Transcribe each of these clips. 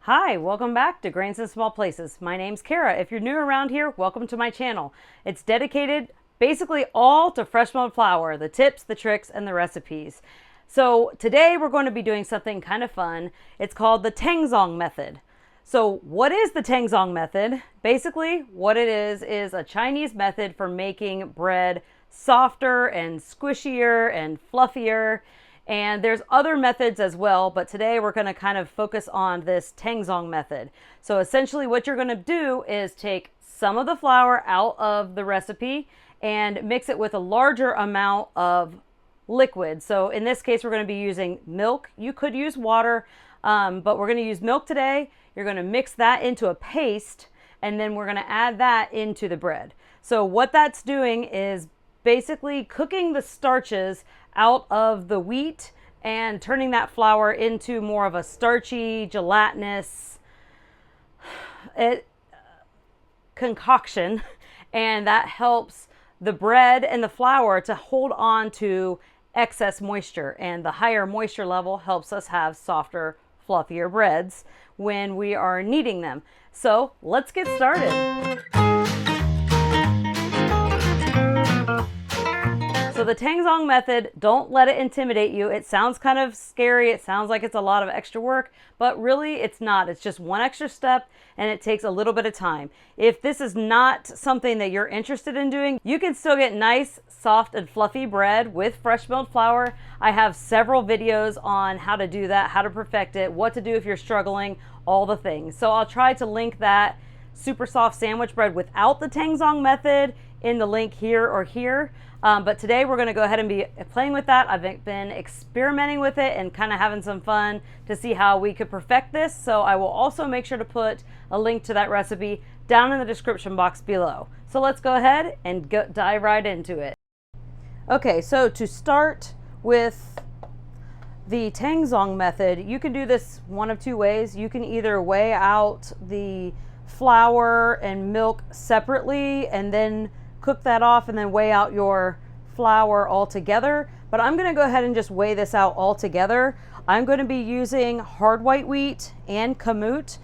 Hi, welcome back to Grains in Small Places. My name's Kara. If you're new around here, welcome to my channel. It's dedicated basically all to fresh milled flour, the tips, the tricks, and the recipes. So today we're going to be doing something kind of fun. It's called the Tangzhong Method. So what is the Tangzhong Method? Basically, what it is a Chinese method for making bread softer and squishier and fluffier. And there's other methods as well, but today we're going to kind of focus on this Tangzhong method. So essentially what you're going to do is take some of the flour out of the recipe and mix it with a larger amount of liquid. So in this case, we're going to be using milk. You could use water, but we're going to use milk today. You're going to mix that into a paste, and then we're going to add that into the bread. So what that's doing is basically cooking the starches out of the wheat and turning that flour into more of a starchy, gelatinous concoction, and that helps the bread and the flour to hold on to excess moisture, and the higher moisture level helps us have softer, fluffier breads when we are kneading them. So let's get started. So the Tangzhong method, don't let it intimidate you. It sounds kind of scary. It sounds like it's a lot of extra work, but really it's not. It's just one extra step and it takes a little bit of time. If this is not something that you're interested in doing, you can still get nice, soft and fluffy bread with fresh milled flour. I have several videos on how to do that, how to perfect it, what to do if you're struggling, all the things. So I'll try to link that super soft sandwich bread without the Tangzhong method in the link here or here. But today we're going to go ahead and be playing with that. I've been experimenting with it and kind of having some fun to see how we could perfect this. So I will also make sure to put a link to that recipe down in the description box below. So let's go ahead and dive right into it. Okay, so to start with the Tangzhong method, you can do this one of two ways. You can either weigh out the flour and milk separately and then cook that off and then weigh out your flour all together. But I'm going to go ahead and just weigh this out all together. I'm going to be using hard white wheat and kamut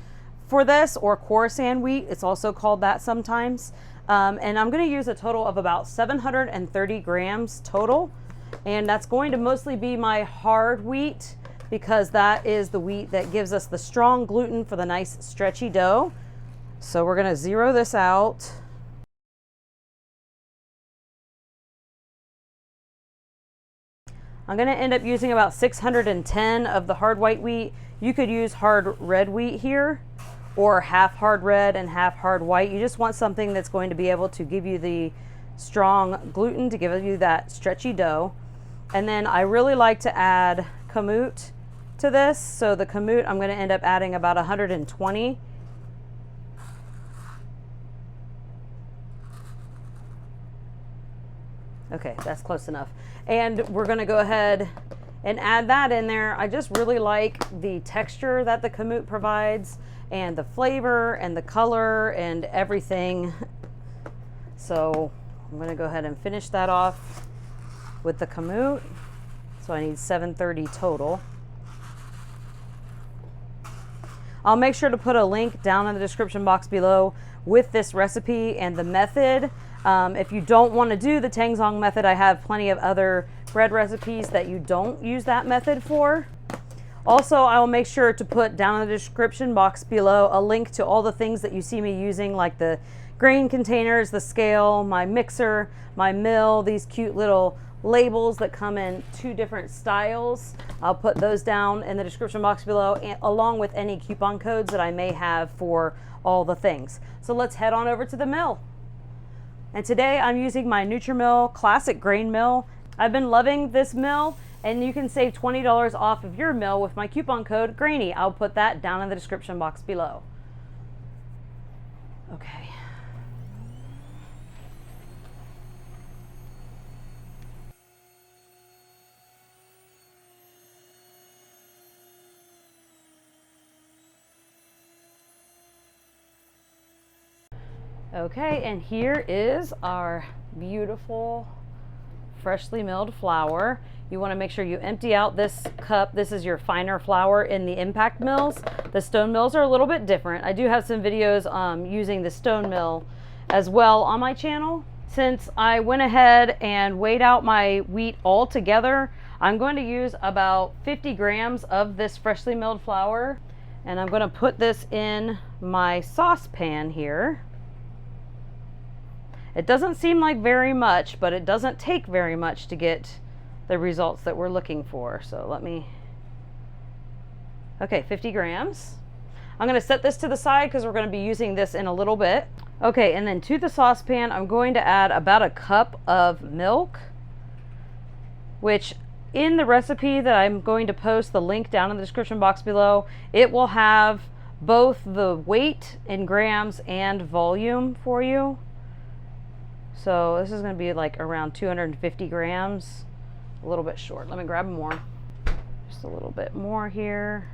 for this, or Khorasan wheat. It's also called that sometimes. And I'm going to use a total of about 730 grams total. And that's going to mostly be my hard wheat because that is the wheat that gives us the strong gluten for the nice stretchy dough. So we're going to zero this out. I'm going to end up using about 610 of the hard white wheat. You could use hard red wheat here, or half hard red and half hard white. You just want something that's going to be able to give you the strong gluten, to give you that stretchy dough. And then I really like to add kamut to this. So the kamut, I'm going to end up adding about 120. Okay, that's close enough. And we're going to go ahead and add that in there. I just really like the texture that the kamut provides and the flavor and the color and everything. So I'm going to go ahead and finish that off with the kamut. So I need 730 total. I'll make sure to put a link down in the description box below with this recipe and the method. If you don't want to do the Tangzhong method, I have plenty of other bread recipes that you don't use that method for. Also, I will make sure to put down in the description box below a link to all the things that you see me using, like the grain containers, the scale, my mixer, my mill, these cute little labels that come in 2 different styles. I'll put those down in the description box below, along with any coupon codes that I may have for all the things. So let's head on over to the mill. And today I'm using my Nutrimill Classic Grain Mill. I've been loving this mill, and you can save $20 off of your mill with my coupon code GRAINY. I'll put that down in the description box below. Okay. Okay, and here is our beautiful freshly milled flour. You want to make sure you empty out this cup. This is your finer flour in the impact mills. The stone mills are a little bit different. I do have some videos using the stone mill as well on my channel. Since I went ahead and weighed out my wheat all together, I'm going to use about 50 grams of this freshly milled flour. And I'm going to put this in my saucepan here. It doesn't seem like very much, but it doesn't take very much to get the results that we're looking for. So let me, okay, 50 grams. I'm going to set this to the side because we're going to be using this in a little bit. Okay, and then to the saucepan, I'm going to add about a cup of milk, which in the recipe that I'm going to post, the link down in the description box below, it will have both the weight in grams and volume for you. So this is going to be like around 250 grams. A little bit short. Let me grab more. Just a little bit more here.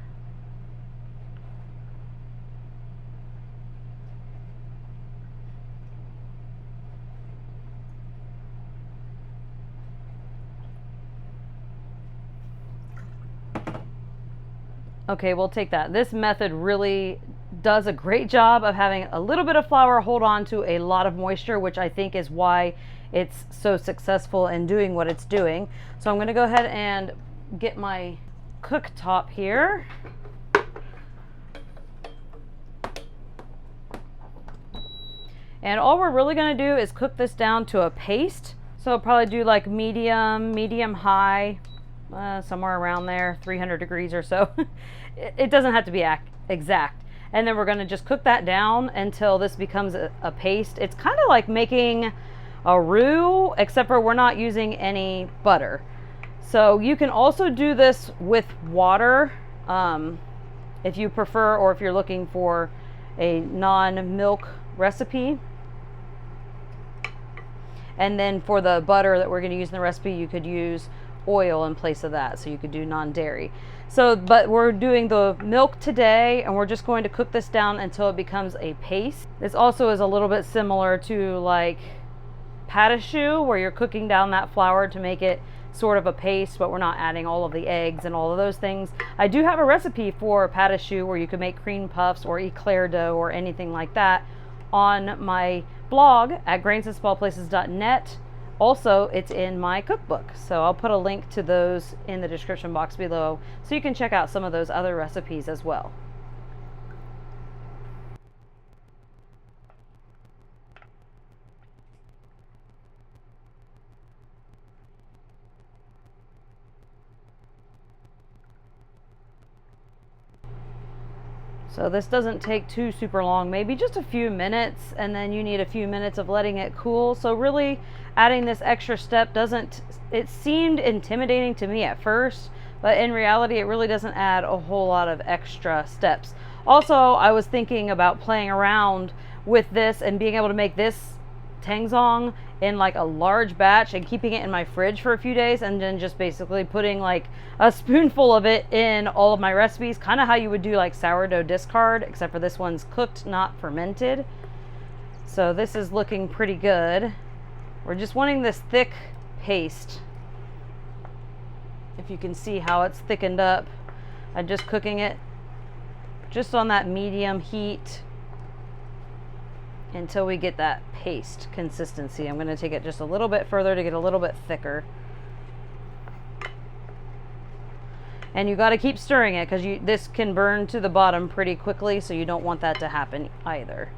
Okay, we'll take that. This method really does a great job of having a little bit of flour hold on to a lot of moisture, which I think is why it's so successful in doing what it's doing. So I'm going to go ahead and get my cooktop here. And all we're really going to do is cook this down to a paste. So I'll probably do like medium high, somewhere around there, 300 degrees or so. It doesn't have to be exact. And then we're going to just cook that down until this becomes a paste. It's kind of like making a roux, except for we're not using any butter. So you can also do this with water if you prefer, or if you're looking for a non-milk recipe. And then for the butter that we're going to use in the recipe, you could use oil in place of that, so you could do non-dairy. So, but we're doing the milk today, and we're just going to cook this down until it becomes a paste. This also is a little bit similar to like pâte à choux, where you're cooking down that flour to make it sort of a paste, but we're not adding all of the eggs and all of those things. I do have a recipe for pâte à choux where you can make cream puffs or eclair dough or anything like that on my blog at grainsandsmallplaces.net. Also, it's in my cookbook, so I'll put a link to those in the description box below so you can check out some of those other recipes as well. So this doesn't take too super long, maybe just a few minutes, and then you need a few minutes of letting it cool. So really adding this extra step it seemed intimidating to me at first, but in reality it really doesn't add a whole lot of extra steps. Also, I was thinking about playing around with this and being able to make this Tangzhong in like a large batch and keeping it in my fridge for a few days, and then just basically putting like a spoonful of it in all of my recipes, kind of how you would do like sourdough discard, except for this one's cooked, not fermented. So this is looking pretty good. We're just wanting this thick paste. If you can see how it's thickened up, I'm just cooking it just on that medium heat until we get that paste consistency. I'm going to take it just a little bit further to get a little bit thicker. And you got to keep stirring it because this can burn to the bottom pretty quickly, so you don't want that to happen either.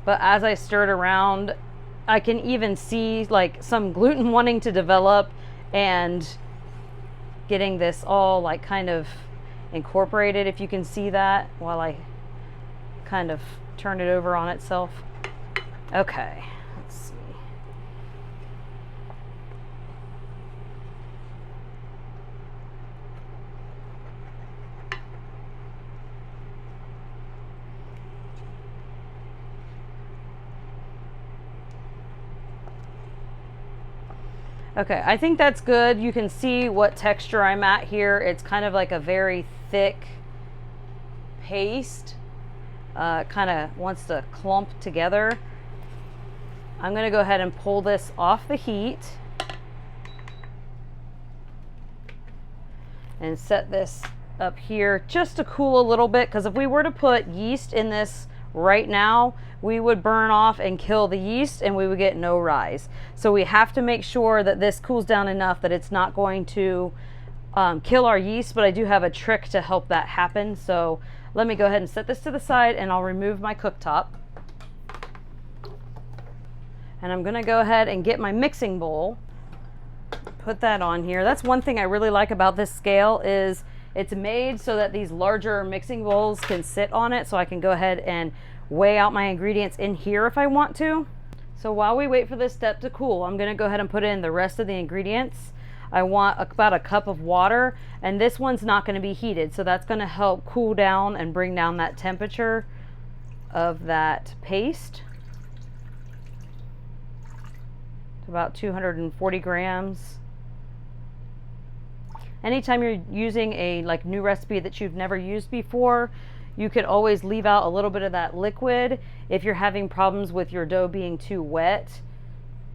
But as I stirred around, I can even see like some gluten wanting to develop and getting this all like kind of incorporated, if you can see that, while I kind of turn it over on itself. Okay, let's see. Okay, I think that's good. You can see what texture I'm at here. It's kind of like a very thick paste. Kind of wants to clump together. I'm going to go ahead and pull this off the heat and set this up here just to cool a little bit, because if we were to put yeast in this right now, we would burn off and kill the yeast and we would get no rise. So we have to make sure that this cools down enough that it's not going to kill our yeast, but I do have a trick to help that happen. So let me go ahead and set this to the side and I'll remove my cooktop. And I'm gonna go ahead and get my mixing bowl, put that on here. That's one thing I really like about this scale is it's made so that these larger mixing bowls can sit on it, so I can go ahead and weigh out my ingredients in here if I want to. So while we wait for this step to cool, I'm gonna go ahead and put in the rest of the ingredients. I want about a cup of water, and this one's not gonna be heated, so that's gonna help cool down and bring down that temperature of that paste. It's about 240 grams. Anytime you're using a new recipe that you've never used before, you could always leave out a little bit of that liquid if you're having problems with your dough being too wet.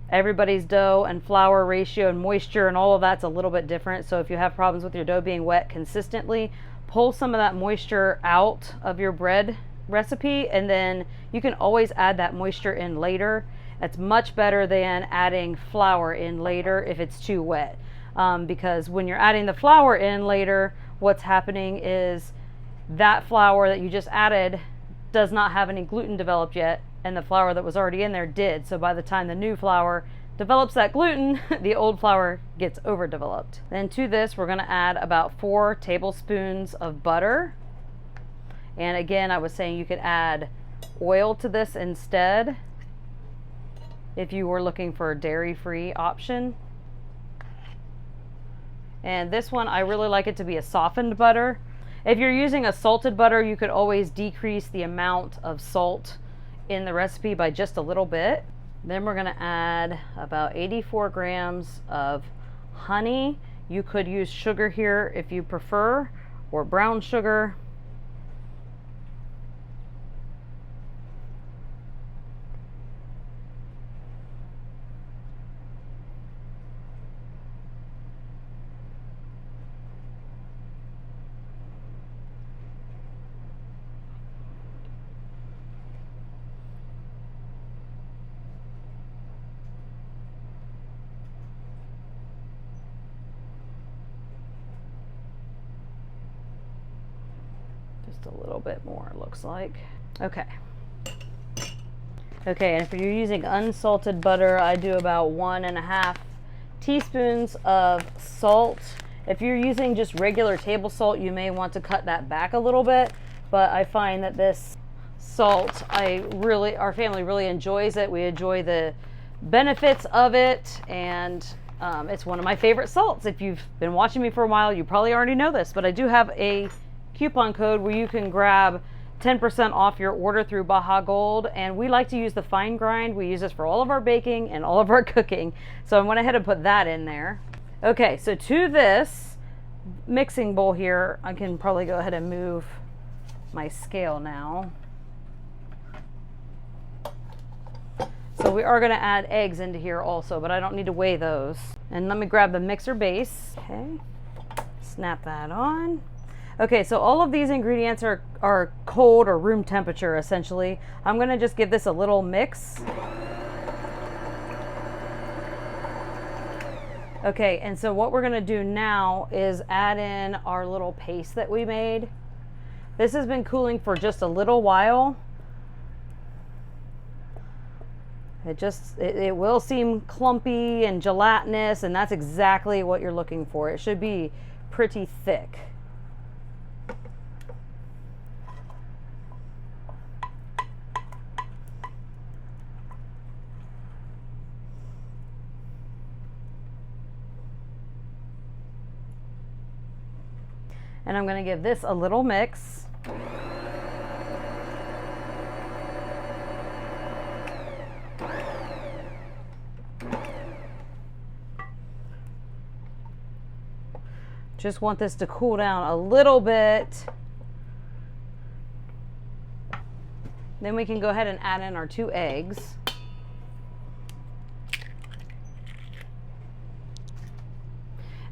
Everybody's dough and flour ratio and moisture and all of that's a little bit different. So if you have problems with your dough being wet consistently, pull some of that moisture out of your bread recipe, and then you can always add that moisture in later. That's much better than adding flour in later if it's too wet. Because when you're adding the flour in later, what's happening is that flour that you just added does not have any gluten developed yet, and the flour that was already in there did. So by the time the new flour develops that gluten, the old flour gets overdeveloped. Then to this, we're gonna add about 4 tablespoons of butter. And again, I was saying you could add oil to this instead if you were looking for a dairy-free option. And this one, I really like it to be a softened butter. If you're using a salted butter, you could always decrease the amount of salt in the recipe by just a little bit. Then we're gonna add about 84 grams of honey. You could use sugar here if you prefer, or brown sugar. Just a little bit more, it looks like. Okay. Okay, and if you're using unsalted butter, I do about 1.5 teaspoons of salt. If you're using just regular table salt, you may want to cut that back a little bit, but I find that this salt, our family really enjoys it. We enjoy the benefits of it, and it's one of my favorite salts. If you've been watching me for a while, you probably already know this, but I do have a coupon code where you can grab 10% off your order through Baja Gold, and we like to use the fine grind. We use this for all of our baking and all of our cooking, so I went ahead and put that in there. Okay, so to this mixing bowl here, I can probably go ahead and move my scale now. So we are going to add eggs into here also, but I don't need to weigh those. And let me grab the mixer base. Okay, snap that on. Okay, so all of these ingredients are cold or room temperature, essentially. I'm gonna just give this a little mix. Okay, and so what we're gonna do now is add in our little paste that we made. This has been cooling for just a little while. It will seem clumpy and gelatinous, and that's exactly what you're looking for. It should be pretty thick. And I'm going to give this a little mix. Just want this to cool down a little bit. Then we can go ahead and add in our 2 eggs.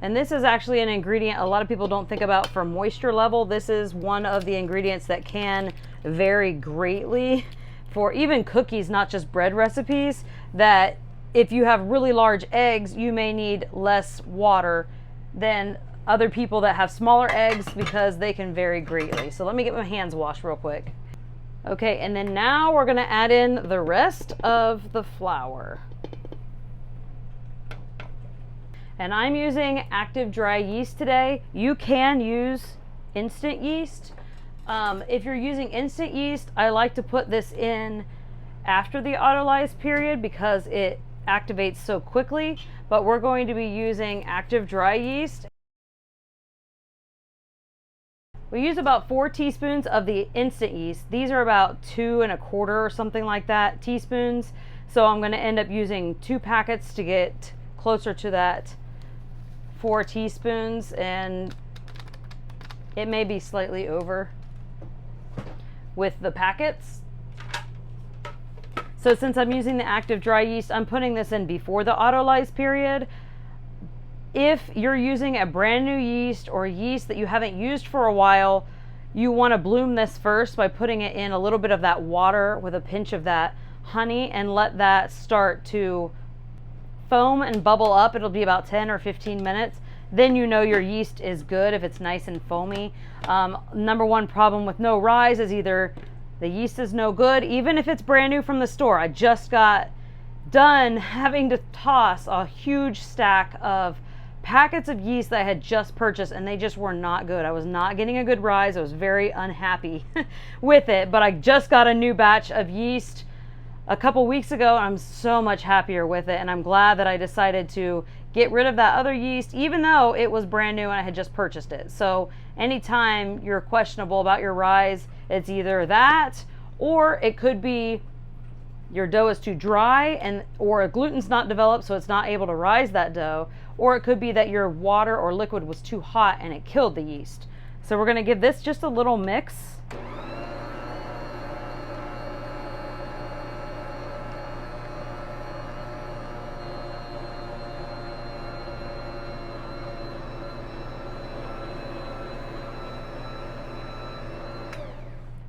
And this is actually an ingredient a lot of people don't think about for moisture level. This is one of the ingredients that can vary greatly for even cookies, not just bread recipes, that if you have really large eggs, you may need less water than other people that have smaller eggs because they can vary greatly. So let me get my hands washed real quick. Okay, and then now we're gonna add in the rest of the flour. And I'm using active dry yeast today. You can use instant yeast. If you're using instant yeast, I like to put this in after the autolyse period because it activates so quickly, but we're going to be using active dry yeast. We use about 4 teaspoons of the instant yeast. These are about 2 1/4 or something like that teaspoons. So I'm going to end up using 2 packets to get closer to that 4 teaspoons, and it may be slightly over with the packets. So since I'm using the active dry yeast, I'm putting this in before the autolyse period. If you're using a brand new yeast or yeast that you haven't used for a while, you want to bloom this first by putting it in a little bit of that water with a pinch of that honey and let that start to foam and bubble up. It'll be about 10 or 15 minutes. Then you know your yeast is good if it's nice and foamy. Number one problem with no rise is either the yeast is no good, even if it's brand new from the store. I just got done having to toss a huge stack of packets of yeast that I had just purchased, and they just were not good. I was not getting a good rise. I was very unhappy with it, but I just got a new batch of yeast a couple weeks ago. I'm so much happier with it, and I'm glad that I decided to get rid of that other yeast, even though it was brand new and I had just purchased it. So anytime you're questionable about your rise, it's either that, or it could be your dough is too dry or gluten's not developed, so it's not able to rise that dough, or it could be that your water or liquid was too hot and it killed the yeast. So we're going to give this just a little mix.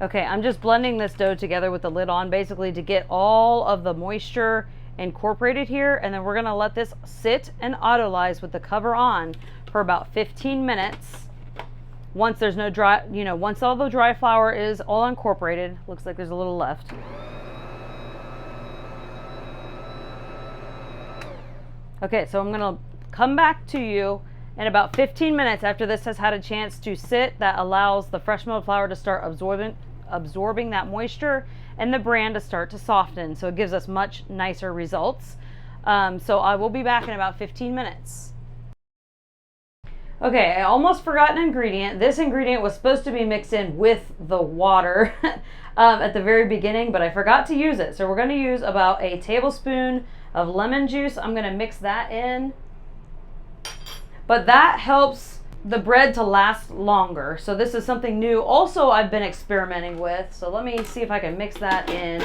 Okay, I'm just blending this dough together with the lid on, basically to get all of the moisture incorporated here, and then we're gonna let this sit and autolyse with the cover on for about 15 minutes. Once there's no dry, once all the dry flour is all incorporated, looks like there's a little left. Okay, so I'm gonna come back to you in about 15 minutes after this has had a chance to sit. That allows the fresh milled flour to start absorbing that moisture and the bran to start to soften, so it gives us much nicer results. So I will be back in about 15 minutes. Okay, I almost forgot an ingredient. This ingredient was supposed to be mixed in with the water at the very beginning, but I forgot to use it. So we're going to use about a tablespoon of lemon juice. I'm going to mix that in, but that helps the bread to last longer. So this is something new also I've been experimenting with. So let me see if I can mix that in.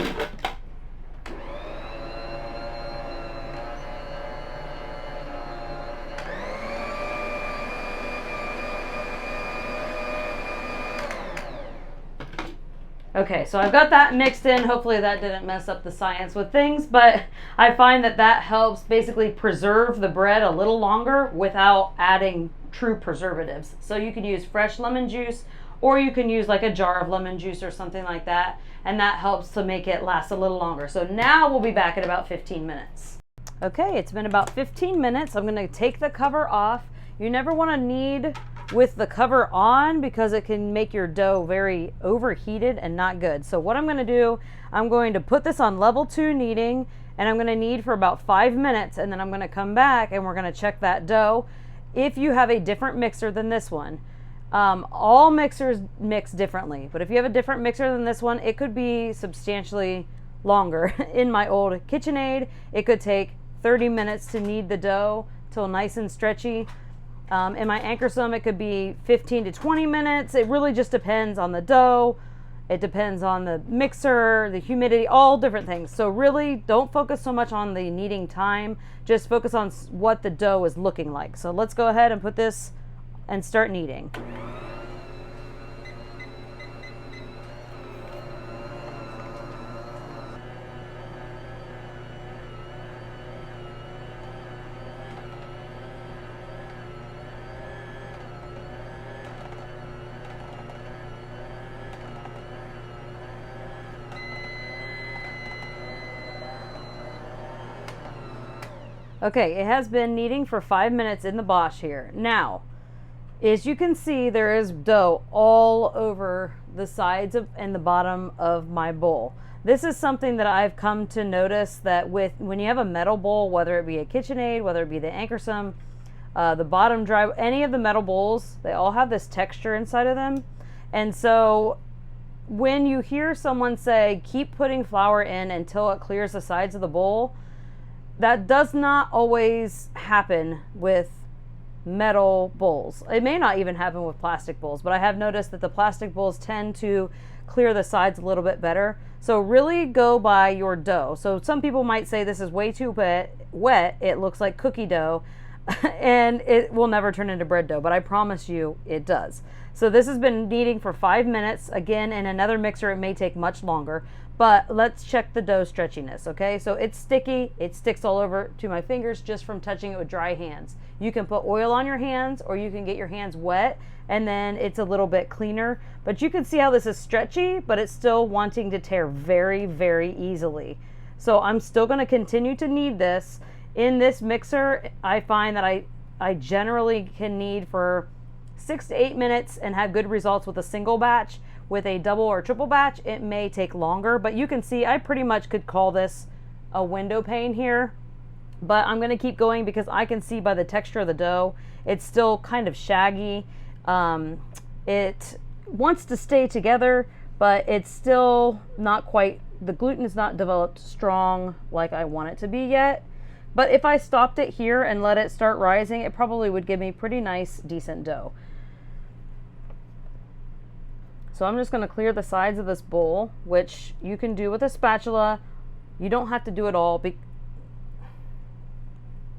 Okay, so I've got that mixed in. Hopefully that didn't mess up the science with things, but I find that that helps basically preserve the bread a little longer without adding true preservatives. So you can use fresh lemon juice, or you can use like a jar of lemon juice or something like that, and that helps to make it last a little longer. So now we'll be back in about 15 minutes. Okay, it's been about 15 minutes. I'm going to take the cover off. You never want to knead with the cover on because it can make your dough very overheated and not good. So what I'm going to do, I'm going to put this on level 2 kneading, and I'm going to knead for about 5 minutes, and then I'm going to come back and we're going to check that dough. If you have a different mixer than this one, all mixers mix differently, but if you have a different mixer than this one, it could be substantially longer. In my old KitchenAid, it could take 30 minutes to knead the dough till nice and stretchy. In my Anchor Some, it could be 15 to 20 minutes. It really just depends on the dough, It depends on the mixer, the humidity, all different things. So really don't focus so much on the kneading time, just focus on what the dough is looking like. So let's go ahead and put this and start kneading. Okay, it has been kneading for 5 minutes in the Bosch here. Now, as you can see, there is dough all over the sides and the bottom of my bowl. This is something that I've come to notice that when you have a metal bowl, whether it be a KitchenAid, whether it be the Ankersome, the bottom dry, any of the metal bowls, they all have this texture inside of them. And so when you hear someone say, keep putting flour in until it clears the sides of the bowl, that does not always happen with metal bowls. It may not even happen with plastic bowls, but I have noticed that the plastic bowls tend to clear the sides a little bit better. So really go by your dough. So some people might say this is way too wet. It looks like cookie dough and it will never turn into bread dough, but I promise you it does. So this has been kneading for 5 minutes. Again, in another mixer, it may take much longer. But let's check the dough stretchiness, okay? So it's sticky, it sticks all over to my fingers just from touching it with dry hands. You can put oil on your hands or you can get your hands wet and then it's a little bit cleaner. But you can see how this is stretchy, but it's still wanting to tear very, very easily. So I'm still gonna continue to knead this. In this mixer, I find that I generally can knead for 6 to 8 minutes and have good results with a single batch. With a double or triple batch, it may take longer, but you can see I pretty much could call this a window pane here, but I'm going to keep going because I can see by the texture of the dough, it's still kind of shaggy. It wants to stay together, but it's still not quite, the gluten is not developed strong like I want it to be yet. But if I stopped it here and let it start rising, it probably would give me pretty nice, decent dough. So I'm just going to clear the sides of this bowl, which you can do with a spatula. You don't have to do it all.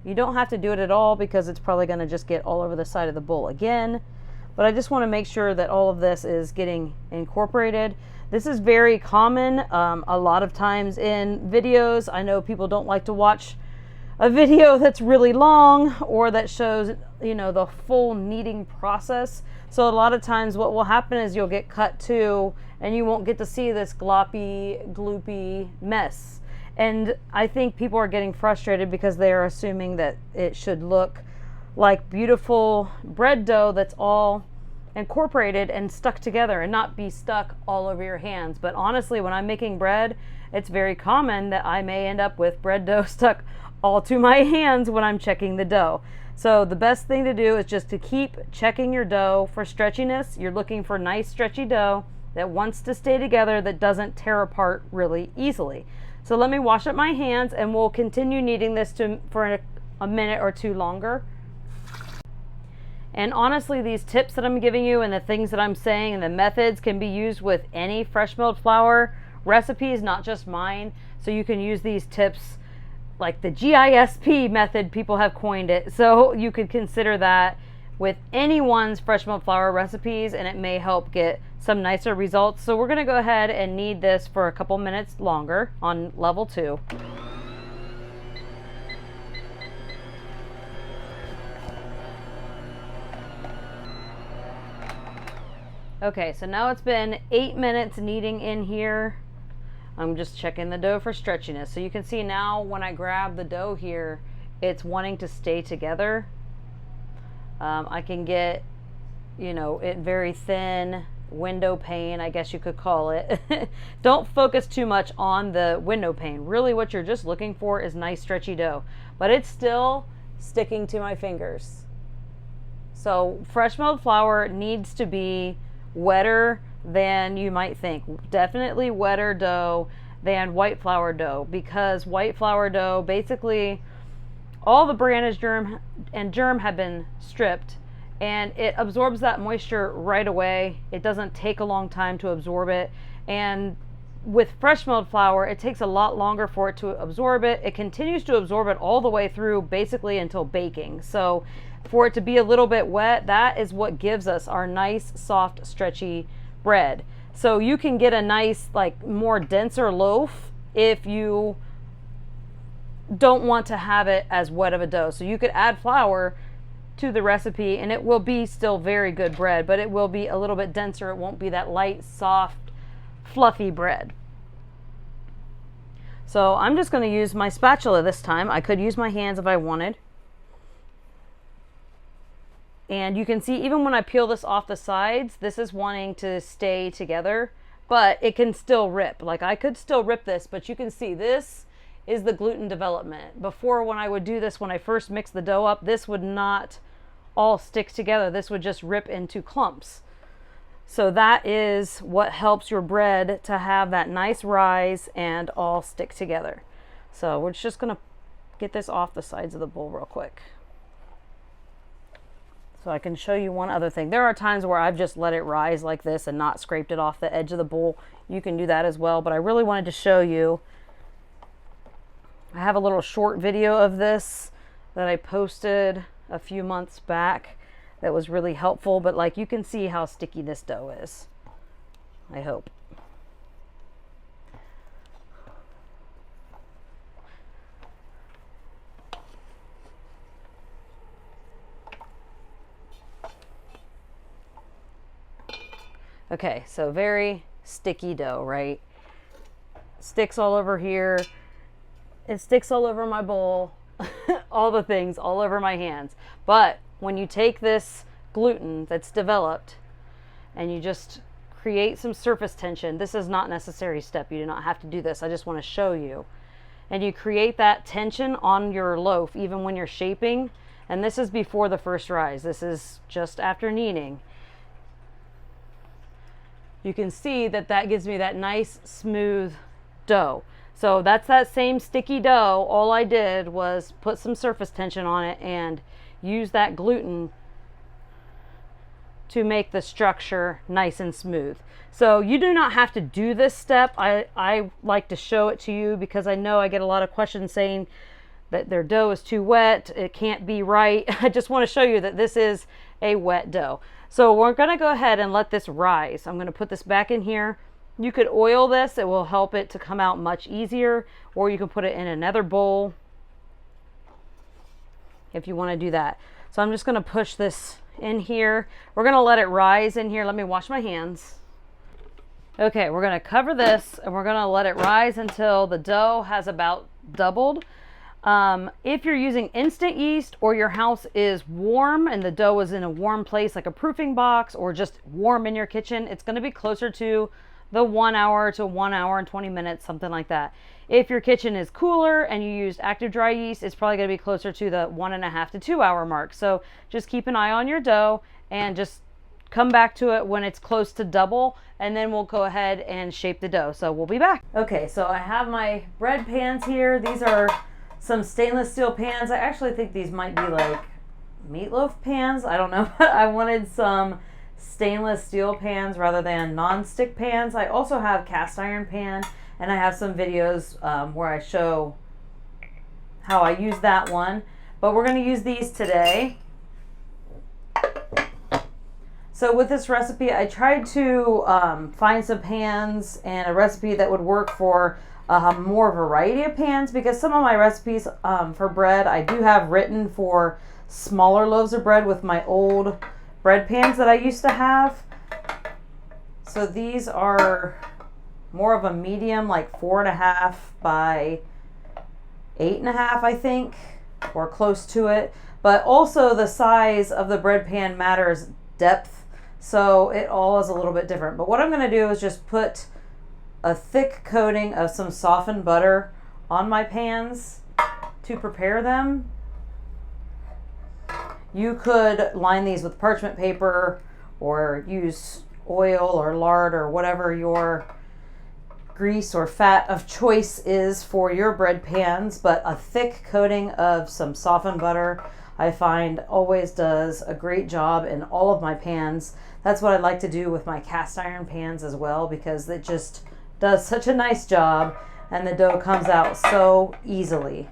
You don't have to do it at all because it's probably going to just get all over the side of the bowl again. But I just want to make sure that all of this is getting incorporated. This is very common a lot of times in videos. I know people don't like to watch a video that's really long or that shows, you know, the full kneading process. So a lot of times what will happen is you'll get cut to and you won't get to see this gloppy, gloopy mess. And I think people are getting frustrated because they are assuming that it should look like beautiful bread dough that's all incorporated and stuck together and not be stuck all over your hands. But honestly, when I'm making bread, it's very common that I may end up with bread dough stuck all to my hands when I'm checking the dough. So the best thing to do is just to keep checking your dough for stretchiness. You're looking for nice stretchy dough that wants to stay together, that doesn't tear apart really easily. So let me wash up my hands and we'll continue kneading this for a minute or two longer. And honestly, these tips that I'm giving you and the things that I'm saying and the methods can be used with any fresh milled flour recipes, not just mine. So you can use these tips like the GISP method, people have coined it. So you could consider that with anyone's fresh milled flour recipes and it may help get some nicer results. So we're gonna go ahead and knead this for a couple minutes longer on level 2. Okay, so now it's been 8 minutes kneading in here. I'm just checking the dough for stretchiness. So you can see now when I grab the dough here, it's wanting to stay together. I can get, you know, it very thin, window pane, I guess you could call it. Don't focus too much on the window pane. Really what you're just looking for is nice stretchy dough, but it's still sticking to my fingers. So fresh milled flour needs to be wetter than you might think. Definitely wetter dough than white flour dough, because white flour dough, basically all the Brianna's germ have been stripped and it absorbs that moisture right away. It doesn't take a long time to absorb it. And with fresh milled flour, it takes a lot longer for it to absorb it. It continues to absorb it all the way through, basically until baking. So for it to be a little bit wet, that is what gives us our nice, soft, stretchy bread. So you can get a nice, like, more denser loaf if you don't want to have it as wet of a dough. So you could add flour to the recipe and it will be still very good bread, but it will be a little bit denser. It won't be that light, soft, fluffy bread. So I'm just going to use my spatula this time. I could use my hands if I wanted. And you can see even when I peel this off the sides, this is wanting to stay together, but it can still rip. Like, I could still rip this, but you can see this is the gluten development. Before, when I would do this, when I first mixed the dough up, this would not all stick together. This would just rip into clumps. So that is what helps your bread to have that nice rise and all stick together. So we're just going to get this off the sides of the bowl real quick, so I can show you one other thing. There are times where I've just let it rise like this and not scraped it off the edge of the bowl. You can do that as well, but I really wanted to show you. I have a little short video of this that I posted a few months back that was really helpful, but like, you can see how sticky this dough is, I hope. Okay, so very sticky dough, right? Sticks all over here. It sticks all over my bowl. All the things all over my hands. But when you take this gluten that's developed and you just create some surface tension, this is not a necessary step. You do not have to do this. I just want to show you. And you create that tension on your loaf even when you're shaping. And this is before the first rise. This is just after kneading. You can see that that gives me that nice smooth dough. So that's that same sticky dough. All I did was put some surface tension on it and use that gluten to make the structure nice and smooth. So you do not have to do this step. I like to show it to you because I know I get a lot of questions saying that their dough is too wet, it can't be right. I just want to show you that this is a wet dough. So we're going to go ahead and let this rise. I'm going to put this back in here. You could oil this, it will help it to come out much easier, or you can put it in another bowl if you want to do that. So I'm just going to push this in here. We're going to let it rise in here. Let me wash my hands. Okay, we're going to cover this and we're going to let it rise until the dough has about doubled. If you're using instant yeast or your house is warm and the dough is in a warm place like a proofing box or just warm in your kitchen, it's going to be closer to the 1 hour to 1 hour and 20 minutes, something like that. If your kitchen is cooler and you used active dry yeast, it's probably going to be closer to the 1.5 to 2 hour mark. So just keep an eye on your dough and just come back to it when it's close to double, and then we'll go ahead and shape the dough. So we'll be back. Okay, so I have my bread pans here. These are some stainless steel pans. I actually think these might be like meatloaf pans. I don't know, but I wanted some stainless steel pans rather than non-stick pans. I also have cast iron pan, and I have some videos where I show how I use that one, but we're going to use these today. So with this recipe, I tried to find some pans and a recipe that would work for more variety of pans, because some of my recipes for bread I do have written for smaller loaves of bread with my old bread pans that I used to have. So these are more of a medium, like 4.5 by 8.5, I think, or close to it. But also the size of the bread pan matters depth, so it all is a little bit different. But what I'm going to do is just put a thick coating of some softened butter on my pans to prepare them. You could line these with parchment paper or use oil or lard or whatever your grease or fat of choice is for your bread pans, but a thick coating of some softened butter I find always does a great job in all of my pans. That's what I like to do with my cast iron pans as well, because it just does such a nice job and the dough comes out so easily.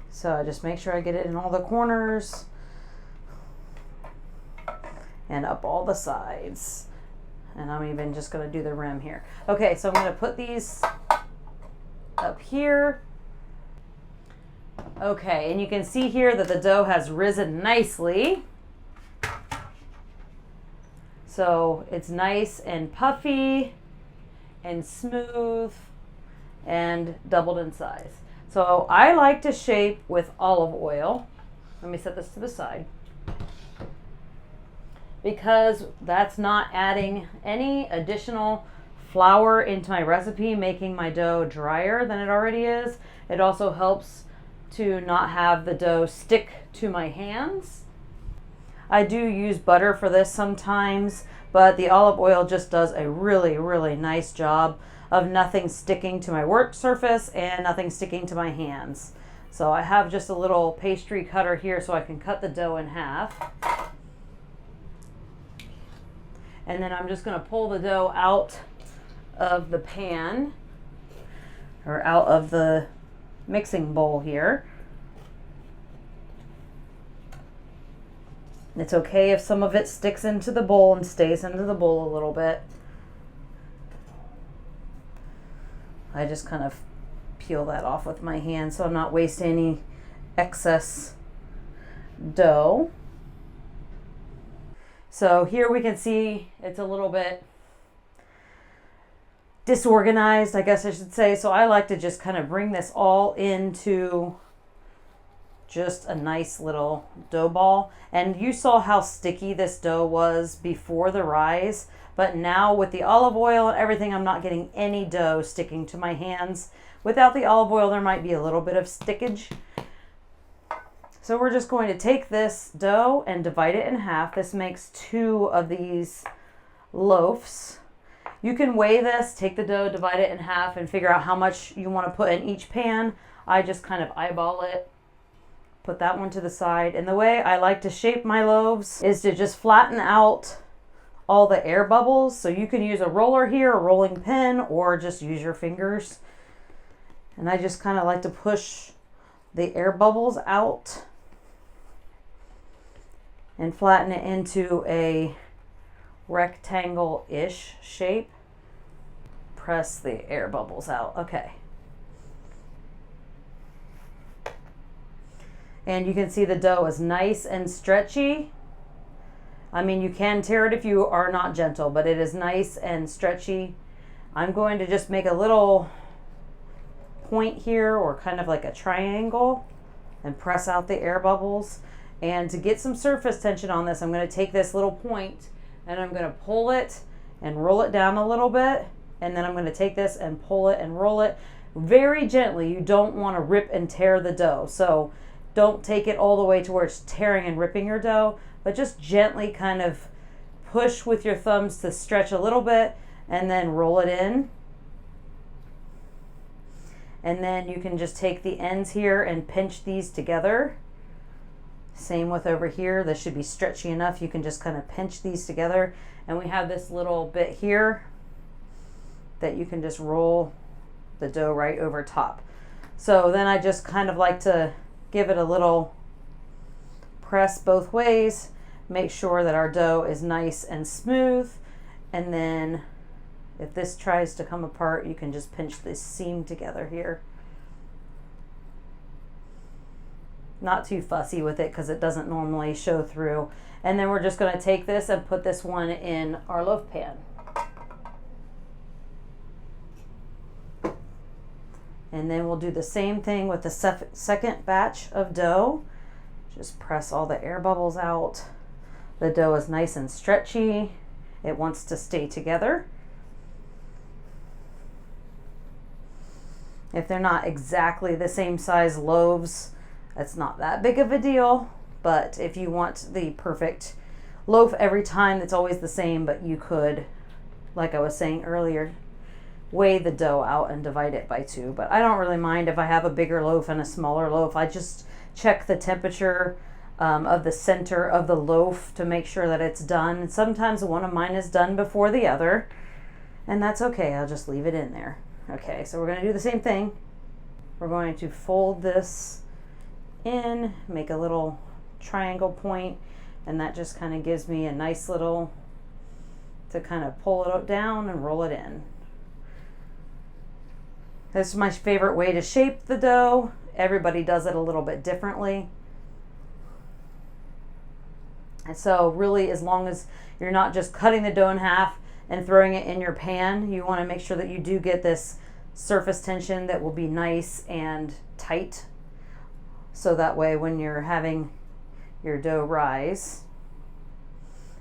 So I just make sure I get it in all the corners and up all the sides. And I'm even just going to do the rim here. Okay, so I'm going to put these up here. Okay, and you can see here that the dough has risen nicely. So it's nice and puffy and smooth and doubled in size. So I like to shape with olive oil. Let me set this to the side, because that's not adding any additional flour into my recipe, making my dough drier than it already is. It also helps to not have the dough stick to my hands. I do use butter for this sometimes, but the olive oil just does a really, really nice job of nothing sticking to my work surface and nothing sticking to my hands. So I have just a little pastry cutter here so I can cut the dough in half. And then I'm just going to pull the dough out of the pan, or out of the mixing bowl here. It's okay if some of it sticks into the bowl and stays into the bowl a little bit. I just kind of peel that off with my hand so I'm not wasting any excess dough. So here we can see it's a little bit disorganized, I guess I should say. So I like to just kind of bring this all into just a nice little dough ball. And you saw how sticky this dough was before the rise, but now with the olive oil and everything, I'm not getting any dough sticking to my hands. Without the olive oil, there might be a little bit of stickage. So we're just going to take this dough and divide it in half. This makes 2 of these loaves. You can weigh this, take the dough, divide it in half, and figure out how much you want to put in each pan. I just kind of eyeball it, put that one to the side. And the way I like to shape my loaves is to just flatten out all the air bubbles. So you can use a roller here, a rolling pin, or just use your fingers. And I just kind of like to push the air bubbles out and flatten it into a rectangle-ish shape. Press the air bubbles out. Okay. And you can see the dough is nice and stretchy. I mean, you can tear it if you are not gentle, but it is nice and stretchy. I'm going to just make a little point here, or kind of like a triangle, and press out the air bubbles. And to get some surface tension on this, I'm going to take this little point and I'm going to pull it and roll it down a little bit. And then I'm going to take this and pull it and roll it very gently. You don't want to rip and tear the dough. So don't take it all the way to where it's tearing and ripping your dough, but just gently kind of push with your thumbs to stretch a little bit and then roll it in. And then you can just take the ends here and pinch these together. Same with over here. This should be stretchy enough. You can just kind of pinch these together. And we have this little bit here that you can just roll the dough right over top. So then I just kind of like to give it a little press both ways. Make sure that our dough is nice and smooth. And then if this tries to come apart, you can just pinch this seam together here. Not too fussy with it because it doesn't normally show through. And then we're just going to take this and put this one in our loaf pan. And then we'll do the same thing with the second batch of dough. Just press all the air bubbles out. The dough is nice and stretchy. It wants to stay together. If they're not exactly the same size loaves, it's not that big of a deal. But if you want the perfect loaf every time, it's always the same, but you could, like I was saying earlier, weigh the dough out and divide it by 2, but I don't really mind if I have a bigger loaf and a smaller loaf. I just check the temperature of the center of the loaf to make sure that it's done. Sometimes one of mine is done before the other, and that's okay. I'll just leave it in there. Okay, so we're going to do the same thing. We're going to fold this in, make a little triangle point, and that just kind of gives me a nice little, to kind of pull it down and roll it in. This is my favorite way to shape the dough. Everybody does it a little bit differently. And so really, as long as you're not just cutting the dough in half and throwing it in your pan, you want to make sure that you do get this surface tension that will be nice and tight. So that way when you're having your dough rise,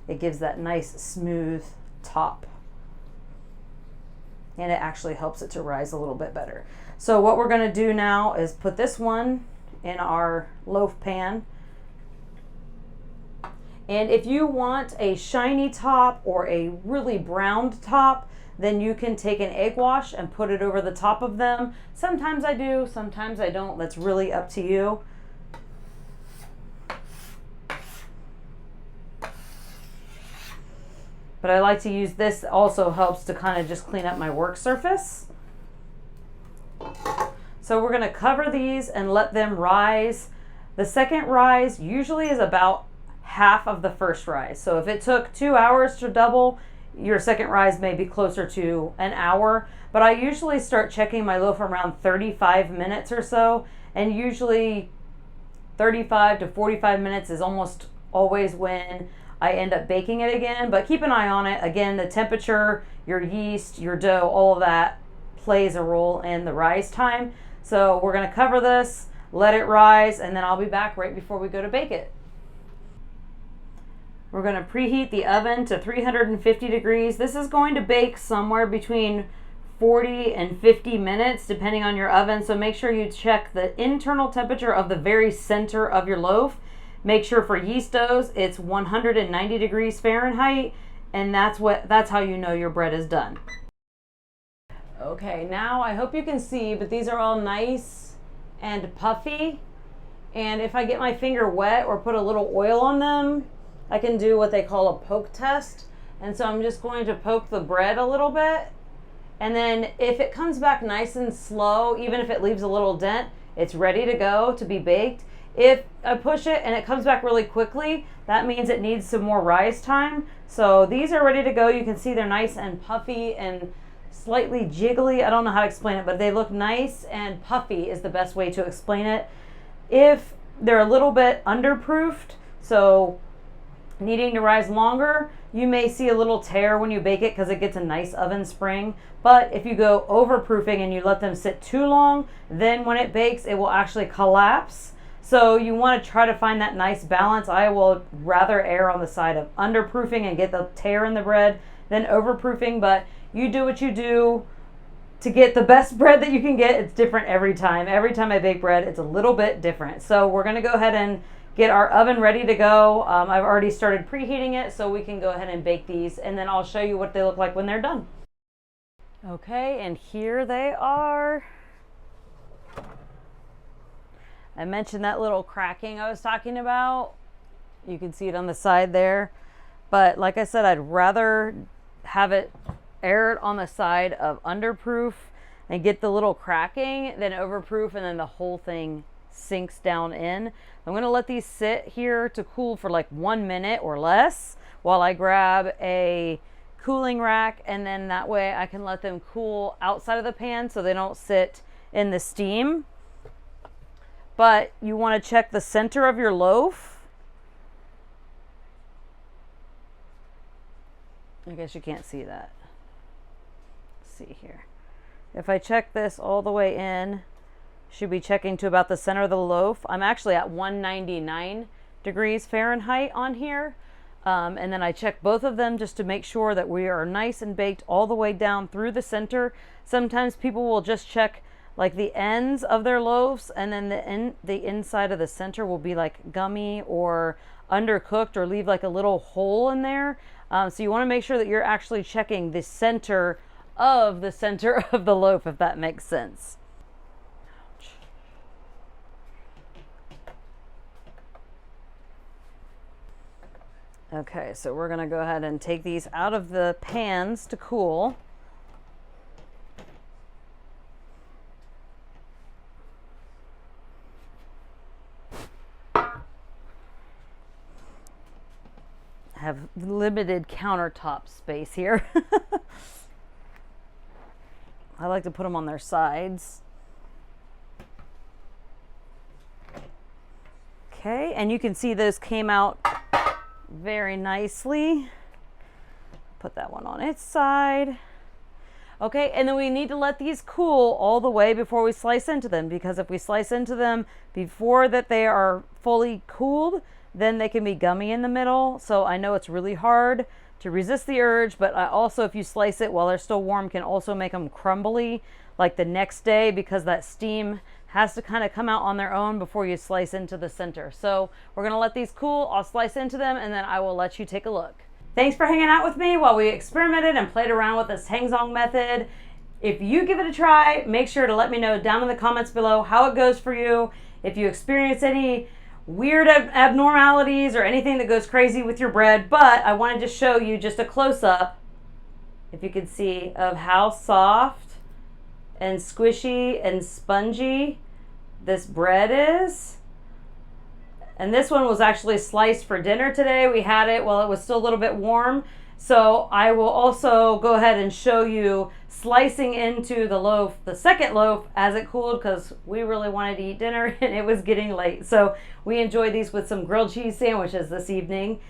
it gives that nice smooth top. And it actually helps it to rise a little bit better. So what we're going to do now is put this one in our loaf pan. And if you want a shiny top or a really browned top, then you can take an egg wash and put it over the top of them. Sometimes I do, sometimes I don't. That's really up to you. But I like to use this. Also helps to kind of just clean up my work surface. So we're going to cover these and let them rise. The second rise usually is about half of the first rise. So if it took 2 hours to double, your second rise may be closer to an hour. But I usually start checking my loaf around 35 minutes or so. And usually 35 to 45 minutes is almost always when I end up baking it again. But keep an eye on it. Again, the temperature, your yeast, your dough, all of that plays a role in the rise time. So we're going to cover this, let it rise, and then I'll be back right before we go to bake it. We're going to preheat the oven to 350 degrees. This is going to bake somewhere between 40 and 50 minutes, depending on your oven. So make sure you check the internal temperature of the very center of your loaf. Make sure for yeast doughs, it's 190 degrees Fahrenheit, and that's how you know your bread is done. Okay, now I hope you can see, but these are all nice and puffy. And if I get my finger wet or put a little oil on them, I can do what they call a poke test. And so I'm just going to poke the bread a little bit. And then if it comes back nice and slow, even if it leaves a little dent, it's ready to go to be baked. If I push it and it comes back really quickly, that means it needs some more rise time. So these are ready to go. You can see they're nice and puffy and slightly jiggly. I don't know how to explain it, but they look nice and puffy is the best way to explain it. If they're a little bit underproofed, so needing to rise longer, you may see a little tear when you bake it because it gets a nice oven spring. But if you go overproofing and you let them sit too long, then when it bakes, it will actually collapse. So you want to try to find that nice balance. I will rather err on the side of underproofing and get the tear in the bread than overproofing, but you do what you do to get the best bread that you can get. It's different every time. Every time I bake bread, it's a little bit different. So we're going to go ahead and get our oven ready to go. I've already started preheating it, so we can go ahead and bake these, and then I'll show you what they look like when they're done. Okay, and here they are. I mentioned that little cracking I was talking about. You can see it on the side there. But like I said, I'd rather have it aired on the side of underproof and get the little cracking than overproof and then the whole thing sinks down in. I'm going to let these sit here to cool for like 1 minute or less while I grab a cooling rack, and then that way I can let them cool outside of the pan so they don't sit in the steam. But you want to check the center of your loaf. I guess you can't see that. Let's see here. If I check this all the way in, should be checking to about the center of the loaf. I'm actually at 199 degrees Fahrenheit on here. And then I check both of them just to make sure that we are nice and baked all the way down through the center. Sometimes people will just check like the ends of their loaves, and then the inside of the center will be like gummy or undercooked or leave like a little hole in there. So you want to make sure that you're actually checking the center of the center of the loaf, if that makes sense. Okay, so we're gonna go ahead and take these out of the pans to cool. Have limited countertop space here. I like to put them on their sides. Okay, and you can see those came out very nicely. Put that one on its side. Okay, and then we need to let these cool all the way before we slice into them, because if we slice into them before that they are fully cooled, then they can be gummy in the middle. So I know it's really hard to resist the urge, but also if you slice it while they're still warm can also make them crumbly like the next day, because that steam has to kind of come out on their own before you slice into the center. So we're gonna let these cool, I'll slice into them, and then I will let you take a look. Thanks for hanging out with me while we experimented and played around with this Tangzhong method. If you give it a try, make sure to let me know down in the comments below how it goes for you. If you experience any weird abnormalities or anything that goes crazy with your bread, but I wanted to show you just a close-up, if you can see, of how soft and squishy and spongy this bread is. And this one was actually sliced for dinner today. We had it while it was still a little bit warm. So I will also go ahead and show you slicing into the loaf, the second loaf, as it cooled, because we really wanted to eat dinner and it was getting late. So we enjoyed these with some grilled cheese sandwiches this evening.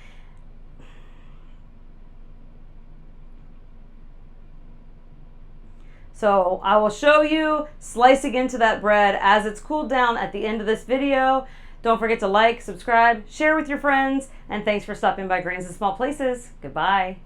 So I will show you slicing into that bread as it's cooled down at the end of this video. Don't forget to like, subscribe, share with your friends, and thanks for stopping by Grains in Small Places. Goodbye.